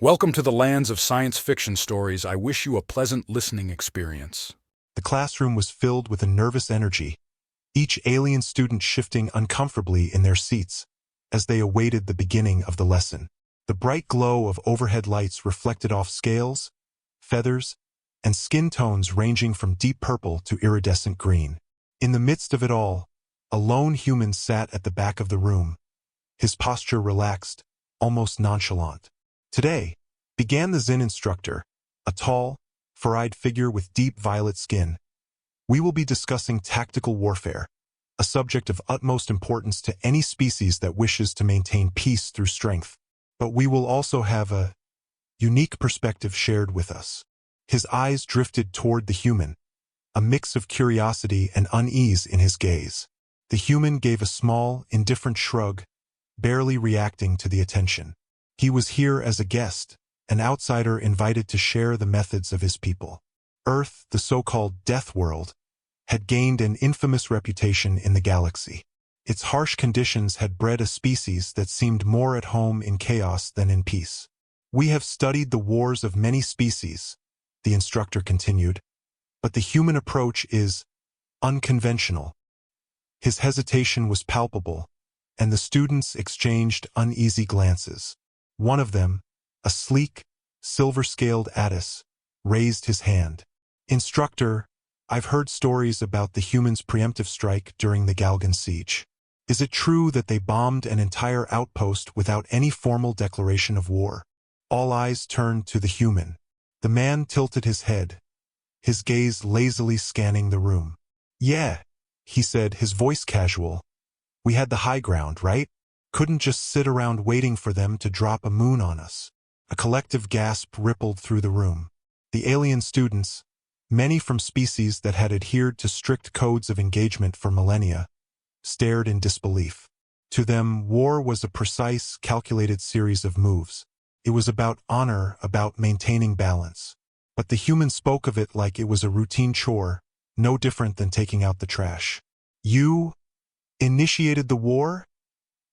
Welcome to the lands of science fiction stories. I wish you a pleasant listening experience. The classroom was filled with a nervous energy, each alien student shifting uncomfortably in their seats as they awaited the beginning of the lesson. The bright glow of overhead lights reflected off scales, feathers, and skin tones ranging from deep purple to iridescent green. In the midst of it all, a lone human sat at the back of the room, his posture relaxed, almost nonchalant. Today, began the Zen instructor, a tall, fur-eyed figure with deep violet skin. We will be discussing tactical warfare, a subject of utmost importance to any species that wishes to maintain peace through strength. But we will also have a unique perspective shared with us. His eyes drifted toward the human, a mix of curiosity and unease in his gaze. The human gave a small, indifferent shrug, barely reacting to the attention. He was here as a guest, an outsider invited to share the methods of his people. Earth, the so-called Deathworld, had gained an infamous reputation in the galaxy. Its harsh conditions had bred a species that seemed more at home in chaos than in peace. We have studied the wars of many species, the instructor continued, but the human approach is unconventional. His hesitation was palpable, and the students exchanged uneasy glances. One of them, a sleek, silver-scaled Addis, raised his hand. Instructor, I've heard stories about the humans' preemptive strike during the Galgan siege. Is it true that they bombed an entire outpost without any formal declaration of war? All eyes turned to the human. The man tilted his head, his gaze lazily scanning the room. Yeah, he said, his voice casual. We had the high ground, right? Couldn't just sit around waiting for them to drop a moon on us. A collective gasp rippled through the room. The alien students, many from species that had adhered to strict codes of engagement for millennia, stared in disbelief. To them, war was a precise, calculated series of moves. It was about honor, about maintaining balance. But the human spoke of it like it was a routine chore, no different than taking out the trash. You initiated the war?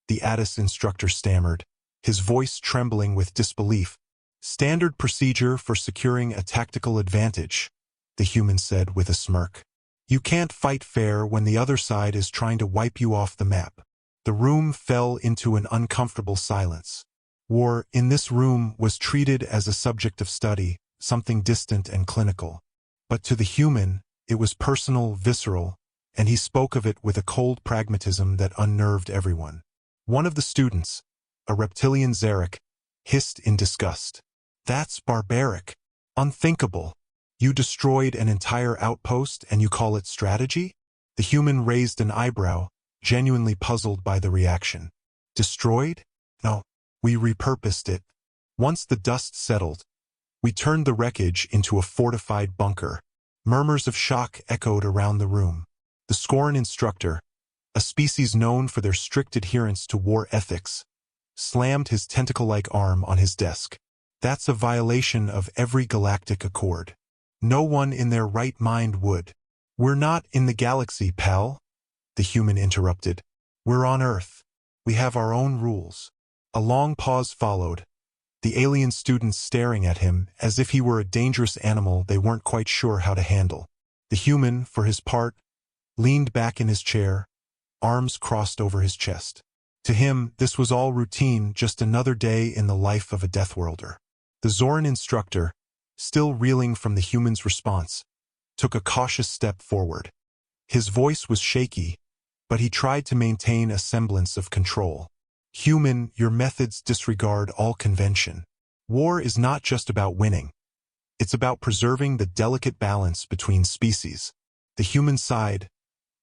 The Addis instructor stammered, his voice trembling with disbelief. Standard procedure for securing a tactical advantage, the human said with a smirk. You can't fight fair when the other side is trying to wipe you off the map. The room fell into an uncomfortable silence. War in this room was treated as a subject of study, something distant and clinical. But to the human, it was personal, visceral, and he spoke of it with a cold pragmatism that unnerved everyone. One of the students, a reptilian Zarek, hissed in disgust. That's barbaric. Unthinkable. You destroyed an entire outpost and you call it strategy? The human raised an eyebrow, genuinely puzzled by the reaction. Destroyed? No, we repurposed it. Once the dust settled, we turned the wreckage into a fortified bunker. Murmurs of shock echoed around the room. The Scorn instructor, a species known for their strict adherence to war ethics, slammed his tentacle-like arm on his desk. That's a violation of every galactic accord. No one in their right mind would. We're not in the galaxy, pal, the human interrupted. We're on Earth. We have our own rules. A long pause followed, the alien students staring at him as if he were a dangerous animal they weren't quite sure how to handle. The human, for his part, leaned back in his chair, arms crossed over his chest. To him, this was all routine, just another day in the life of a Deathworlder. The Zoran instructor, still reeling from the human's response, took a cautious step forward. His voice was shaky, but he tried to maintain a semblance of control. Human, your methods disregard all convention. War is not just about winning. It's about preserving the delicate balance between species. The human sighed,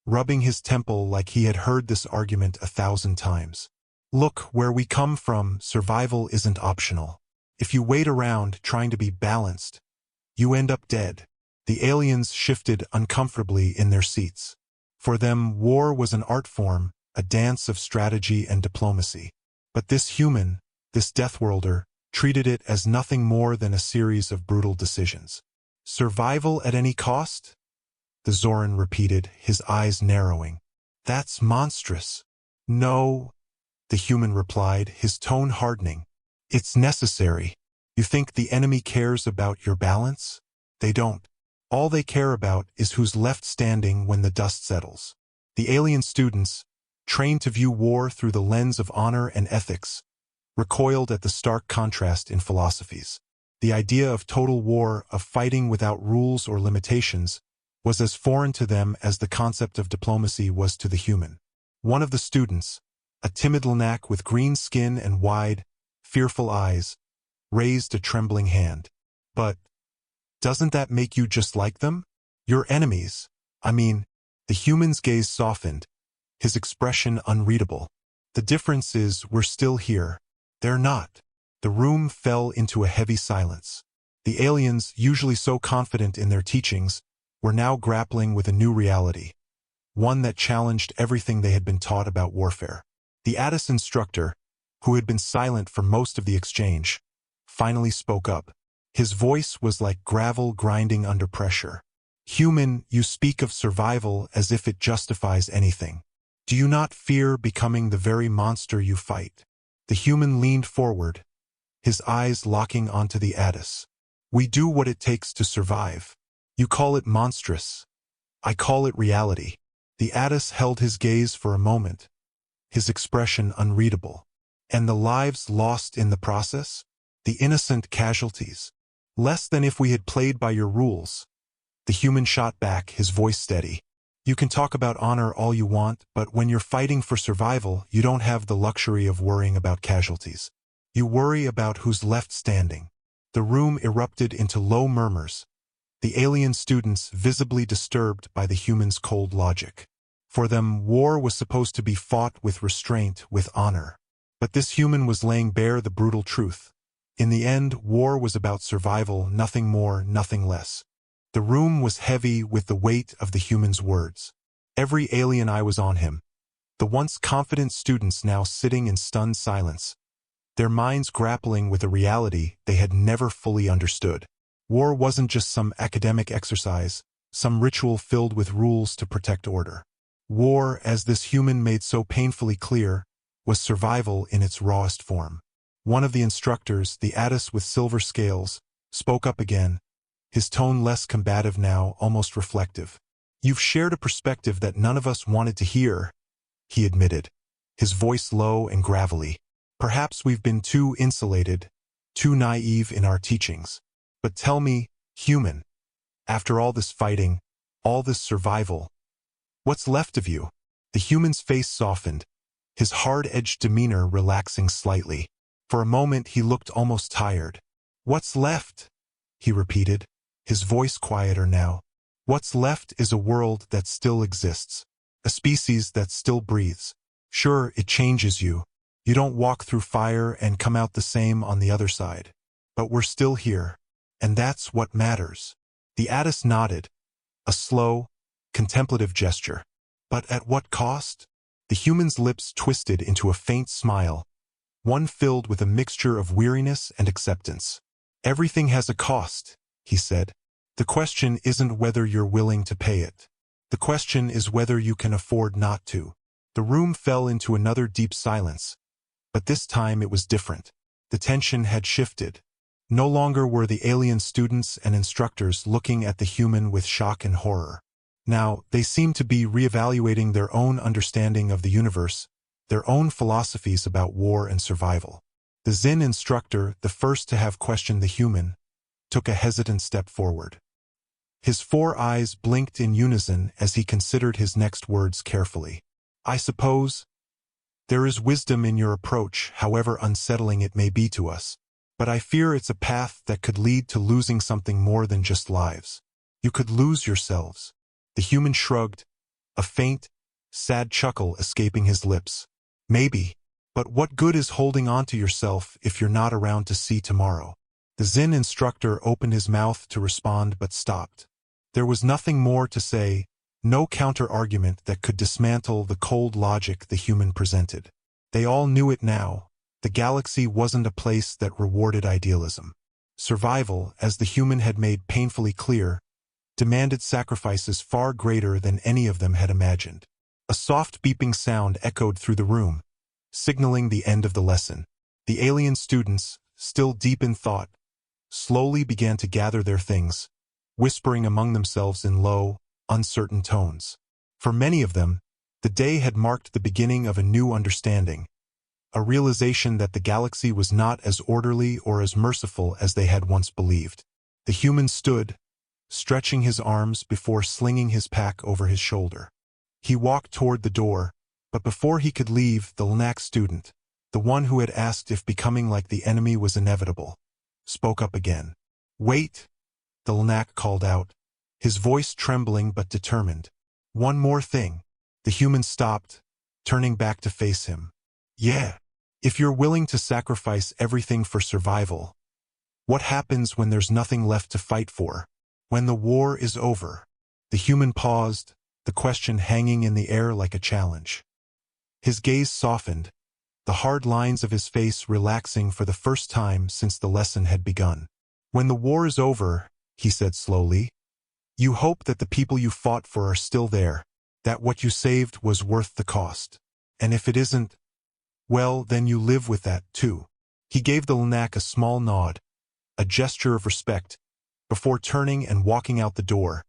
rubbing his temple like he had heard this argument 1,000 times. Look, where we come from, survival isn't optional. If you wait around trying to be balanced, you end up dead. The aliens shifted uncomfortably in their seats. For them, war was an art form, a dance of strategy and diplomacy. But this human, this Deathworlder, treated it as nothing more than a series of brutal decisions. Survival at any cost? The Zoran repeated, his eyes narrowing. That's monstrous. No, the human replied, his tone hardening. It's necessary. You think the enemy cares about your balance? They don't. All they care about is who's left standing when the dust settles. The alien students, trained to view war through the lens of honor and ethics, recoiled at the stark contrast in philosophies. The idea of total war, of fighting without rules or limitations, was as foreign to them as the concept of diplomacy was to the human. One of the students, a timid Lanak with green skin and wide, fearful eyes, raised a trembling hand. But doesn't that make you just like them? Your enemies. I mean, the human's gaze softened, his expression unreadable. The difference is we're still here. They're not. The room fell into a heavy silence. The aliens, usually so confident in their teachings, were now grappling with a new reality, one that challenged everything they had been taught about warfare. The ATIS instructor, who had been silent for most of the exchange, finally spoke up. His voice was like gravel grinding under pressure. Human, you speak of survival as if it justifies anything. Do you not fear becoming the very monster you fight? The human leaned forward, his eyes locking onto the ATIS. We do what it takes to survive. You call it monstrous. I call it reality. The ATIS held his gaze for a moment, his expression unreadable. And the lives lost in the process? The innocent casualties? Less than if we had played by your rules. The human shot back, his voice steady. You can talk about honor all you want, but when you're fighting for survival, you don't have the luxury of worrying about casualties. You worry about who's left standing. The room erupted into low murmurs, the alien students visibly disturbed by the human's cold logic. For them, war was supposed to be fought with restraint, with honor. But this human was laying bare the brutal truth. In the end, war was about survival, nothing more, nothing less. The room was heavy with the weight of the human's words. Every alien eye was on him. The once confident students now sitting in stunned silence, their minds grappling with a reality they had never fully understood. War wasn't just some academic exercise, some ritual filled with rules to protect order. War, as this human made so painfully clear, was survival in its rawest form. One of the instructors, the ATIS with silver scales, spoke up again, his tone less combative now, almost reflective. You've shared a perspective that none of us wanted to hear, he admitted, his voice low and gravelly. Perhaps we've been too insulated, too naive in our teachings. But tell me, human, after all this fighting, all this survival, what's left of you? The human's face softened, his hard-edged demeanor relaxing slightly. For a moment he looked almost tired. What's left? He repeated, his voice quieter now. What's left is a world that still exists, a species that still breathes. Sure, it changes you. You don't walk through fire and come out the same on the other side. But we're still here, and that's what matters. The ATIS nodded, a slow, contemplative gesture. But at what cost? The human's lips twisted into a faint smile, one filled with a mixture of weariness and acceptance. Everything has a cost, he said. The question isn't whether you're willing to pay it. The question is whether you can afford not to. The room fell into another deep silence, but this time it was different. The tension had shifted. No longer were the alien students and instructors looking at the human with shock and horror. Now, they seemed to be reevaluating their own understanding of the universe, their own philosophies about war and survival. The Zen instructor, the first to have questioned the human, took a hesitant step forward. His 4 eyes blinked in unison as he considered his next words carefully. I suppose there is wisdom in your approach, however unsettling it may be to us. But I fear it's a path that could lead to losing something more than just lives. You could lose yourselves. The human shrugged, a faint, sad chuckle escaping his lips. Maybe, but what good is holding on to yourself if you're not around to see tomorrow? The Zen instructor opened his mouth to respond but stopped. There was nothing more to say, no counter-argument that could dismantle the cold logic the human presented. They all knew it now. The galaxy wasn't a place that rewarded idealism. Survival, as the human had made painfully clear, demanded sacrifices far greater than any of them had imagined. A soft beeping sound echoed through the room, signaling the end of the lesson. The alien students, still deep in thought, slowly began to gather their things, whispering among themselves in low, uncertain tones. For many of them, the day had marked the beginning of a new understanding, a realization that the galaxy was not as orderly or as merciful as they had once believed. The human stood, stretching his arms before slinging his pack over his shoulder. He walked toward the door, but before he could leave, the Lnac student, the one who had asked if becoming like the enemy was inevitable, spoke up again. "Wait," the Lnac called out, his voice trembling but determined. "One more thing." The human stopped, turning back to face him. "Yeah. If you're willing to sacrifice everything for survival, what happens when there's nothing left to fight for? When the war is over?" The human paused, the question hanging in the air like a challenge. His gaze softened, the hard lines of his face relaxing for the first time since the lesson had begun. "When the war is over," he said slowly, "you hope that the people you fought for are still there, that what you saved was worth the cost. And if it isn't, well, then you live with that, too." He gave the Lnac a small nod, a gesture of respect, before turning and walking out the door,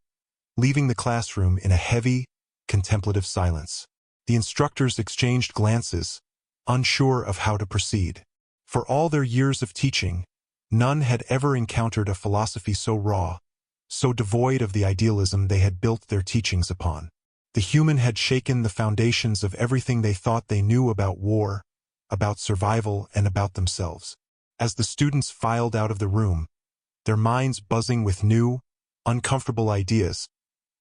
leaving the classroom in a heavy, contemplative silence. The instructors exchanged glances, unsure of how to proceed. For all their years of teaching, none had ever encountered a philosophy so raw, so devoid of the idealism they had built their teachings upon. The human had shaken the foundations of everything they thought they knew about war, about survival, and about themselves. As the students filed out of the room, their minds buzzing with new, uncomfortable ideas,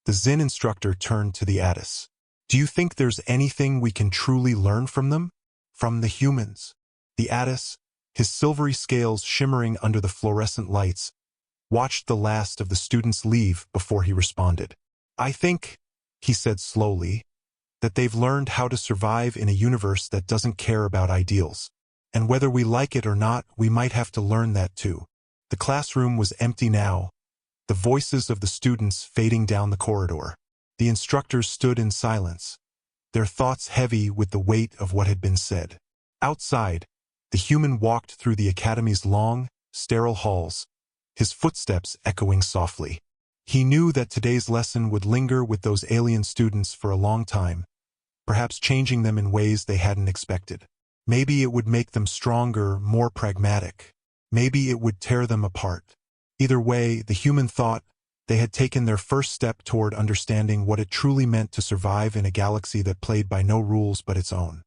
the Zen instructor turned to the Addis. "Do you think there's anything we can truly learn from them? From the humans?" The Addis, his silvery scales shimmering under the fluorescent lights, watched the last of the students leave before he responded. "I think," he said slowly, "that they've learned how to survive in a universe that doesn't care about ideals. And whether we like it or not, we might have to learn that too." The classroom was empty now, the voices of the students fading down the corridor. The instructors stood in silence, their thoughts heavy with the weight of what had been said. Outside, the human walked through the academy's long, sterile halls, his footsteps echoing softly. He knew that today's lesson would linger with those alien students for a long time, perhaps changing them in ways they hadn't expected. Maybe it would make them stronger, more pragmatic. Maybe it would tear them apart. Either way, the human thought, they had taken their first step toward understanding what it truly meant to survive in a galaxy that played by no rules but its own.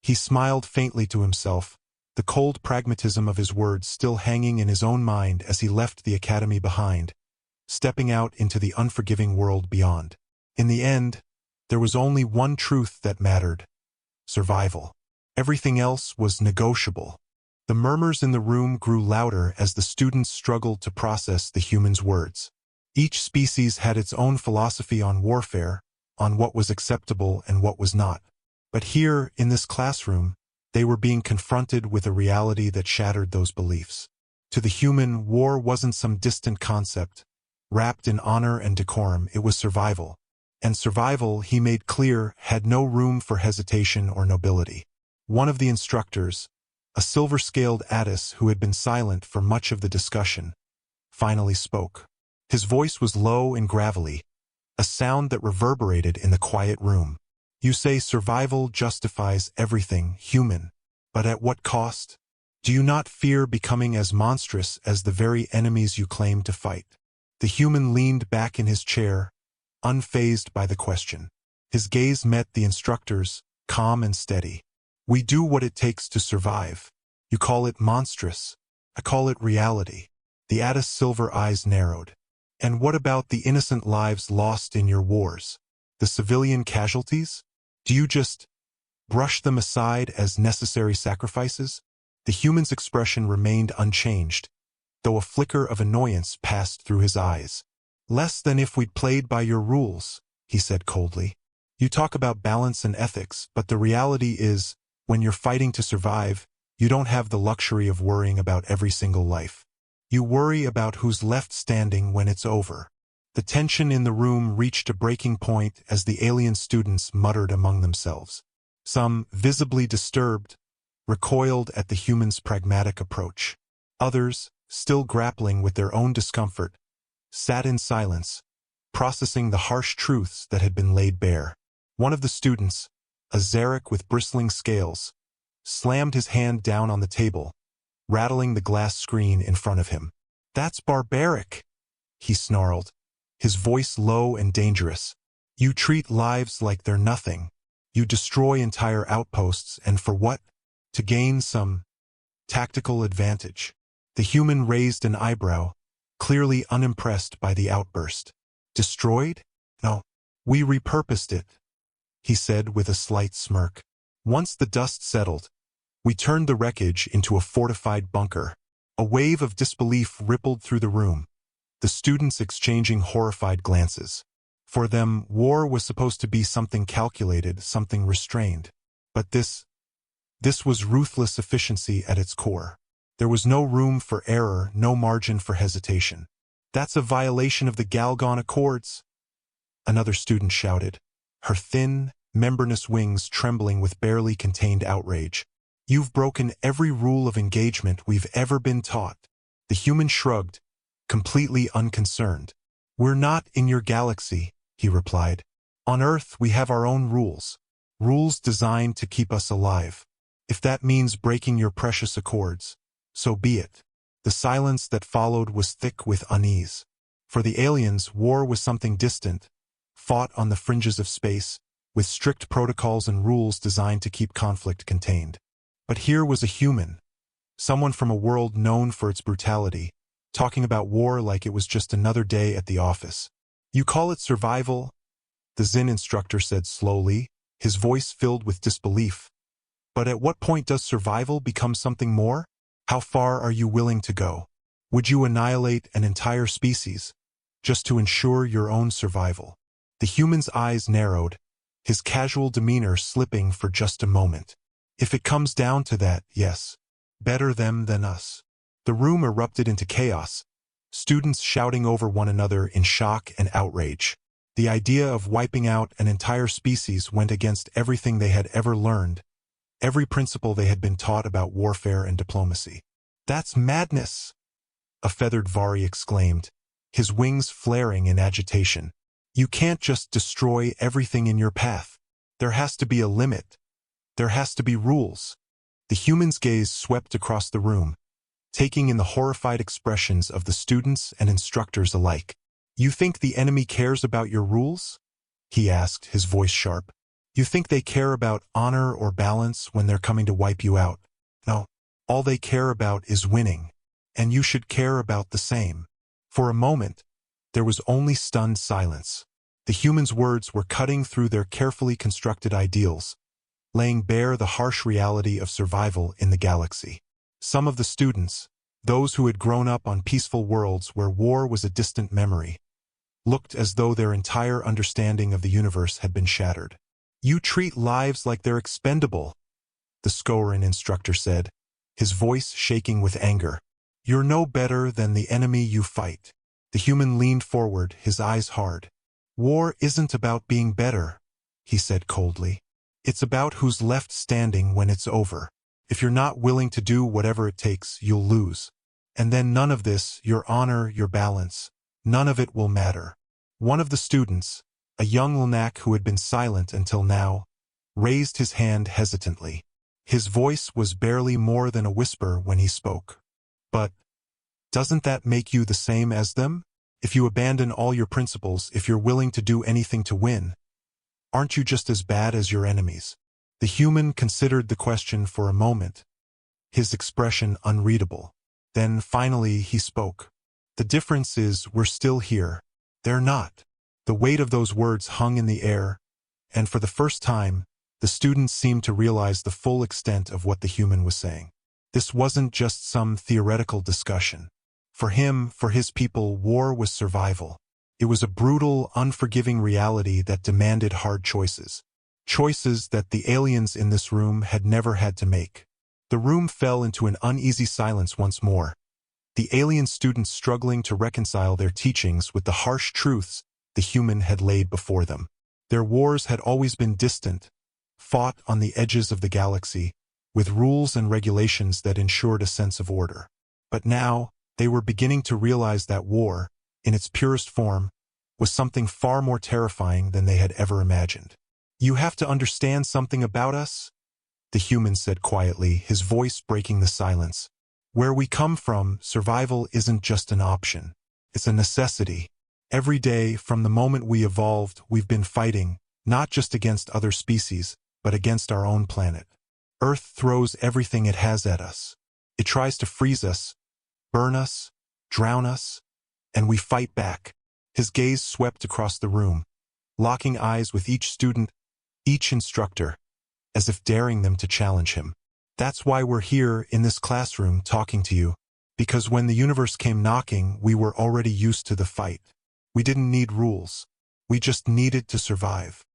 He smiled faintly to himself, the cold pragmatism of his words still hanging in his own mind as he left the academy behind, stepping out into the unforgiving world beyond. In the end, there was only one truth that mattered: survival. Everything else was negotiable. The murmurs in the room grew louder as the students struggled to process the human's words. Each species had its own philosophy on warfare, on what was acceptable and what was not. But here, in this classroom, they were being confronted with a reality that shattered those beliefs. To the human, war wasn't some distant concept, wrapped in honor and decorum. It was survival. And survival, he made clear, had no room for hesitation or nobility. One of the instructors, a silver-scaled Addis who had been silent for much of the discussion, finally spoke. His voice was low and gravelly, a sound that reverberated in the quiet room. "You say survival justifies everything, human. But at what cost? Do you not fear becoming as monstrous as the very enemies you claim to fight?" The human leaned back in his chair, unfazed by the question. His gaze met the instructor's, calm and steady. "We do what it takes to survive. You call it monstrous. I call it reality." The Addis' silver eyes narrowed. "And what about the innocent lives lost in your wars? The civilian casualties? Do you just brush them aside as necessary sacrifices?" The human's expression remained unchanged, though a flicker of annoyance passed through his eyes. "Less than if we'd played by your rules," he said coldly. "You talk about balance and ethics, but the reality is, when you're fighting to survive, you don't have the luxury of worrying about every single life. You worry about who's left standing when it's over." The tension in the room reached a breaking point as the alien students muttered among themselves. Some, visibly disturbed, recoiled at the human's pragmatic approach. Others, still grappling with their own discomfort, sat in silence, processing the harsh truths that had been laid bare. One of the students, a Zarek with bristling scales, slammed his hand down on the table, rattling the glass screen in front of him. "That's barbaric," he snarled, his voice low and dangerous. "You treat lives like they're nothing. You destroy entire outposts, and for what? To gain some tactical advantage." The human raised an eyebrow, clearly unimpressed by the outburst. "Destroyed? No. We repurposed it," he said with a slight smirk. "Once the dust settled, we turned the wreckage into a fortified bunker." A wave of disbelief rippled through the room, the students exchanging horrified glances. For them, war was supposed to be something calculated, something restrained. But this was ruthless efficiency at its core. There was no room for error, no margin for hesitation. "That's a violation of the Galgon Accords," another student shouted, her thin, membranous wings trembling with barely contained outrage. "You've broken every rule of engagement we've ever been taught." The human shrugged, completely unconcerned. "We're not in your galaxy," he replied. "On Earth, we have our own rules. Rules designed to keep us alive. If that means breaking your precious accords, so be it." The silence that followed was thick with unease. For the aliens, war was something distant, fought on the fringes of space, with strict protocols and rules designed to keep conflict contained. But here was a human, someone from a world known for its brutality, talking about war like it was just another day at the office. "You call it survival?" the Zen instructor said slowly, his voice filled with disbelief. "But at what point does survival become something more? How far are you willing to go? Would you annihilate an entire species, just to ensure your own survival?" The human's eyes narrowed, his casual demeanor slipping for just a moment. "If it comes down to that, yes. Better them than us." The room erupted into chaos, students shouting over one another in shock and outrage. The idea of wiping out an entire species went against everything they had ever learned, every principle they had been taught about warfare and diplomacy. "That's madness," a feathered Vari exclaimed, his wings flaring in agitation. "You can't just destroy everything in your path. There has to be a limit. There has to be rules." The human's gaze swept across the room, taking in the horrified expressions of the students and instructors alike. "You think the enemy cares about your rules?" he asked, his voice sharp. "You think they care about honor or balance when they're coming to wipe you out? No. All they care about is winning, and you should care about the same." For a moment, there was only stunned silence. The humans' words were cutting through their carefully constructed ideals, laying bare the harsh reality of survival in the galaxy. Some of the students, those who had grown up on peaceful worlds where war was a distant memory, looked as though their entire understanding of the universe had been shattered. "You treat lives like they're expendable," the Skoran instructor said, his voice shaking with anger. "You're no better than the enemy you fight." The human leaned forward, his eyes hard. "War isn't about being better," he said coldly. "It's about who's left standing when it's over. If you're not willing to do whatever it takes, you'll lose. And then none of this, your honor, your balance, none of it will matter." One of the students, a young Lanak who had been silent until now, raised his hand hesitantly. His voice was barely more than a whisper when he spoke. "But doesn't that make you the same as them? If you abandon all your principles, if you're willing to do anything to win, aren't you just as bad as your enemies?" The human considered the question for a moment, his expression unreadable. Then finally he spoke. "The difference is we're still here. They're not." The weight of those words hung in the air, and for the first time, the students seemed to realize the full extent of what the human was saying. This wasn't just some theoretical discussion. For him, for his people, war was survival. It was a brutal, unforgiving reality that demanded hard choices. Choices that the aliens in this room had never had to make. The room fell into an uneasy silence once more, the alien students struggling to reconcile their teachings with the harsh truths the human had laid before them. Their wars had always been distant, fought on the edges of the galaxy, with rules and regulations that ensured a sense of order. But now, They were beginning to realize that war, in its purest form, was something far more terrifying than they had ever imagined. "You have to understand something about us," the human said quietly, his voice breaking the silence. "Where we come from, survival isn't just an option. It's a necessity. Every day, from the moment we evolved, we've been fighting, not just against other species, but against our own planet. Earth throws everything it has at us. It tries to freeze us, burn us, drown us, and we fight back." His gaze swept across the room, locking eyes with each student, each instructor, as if daring them to challenge him. "That's why we're here in this classroom talking to you, because when the universe came knocking, we were already used to the fight. We didn't need rules. We just needed to survive."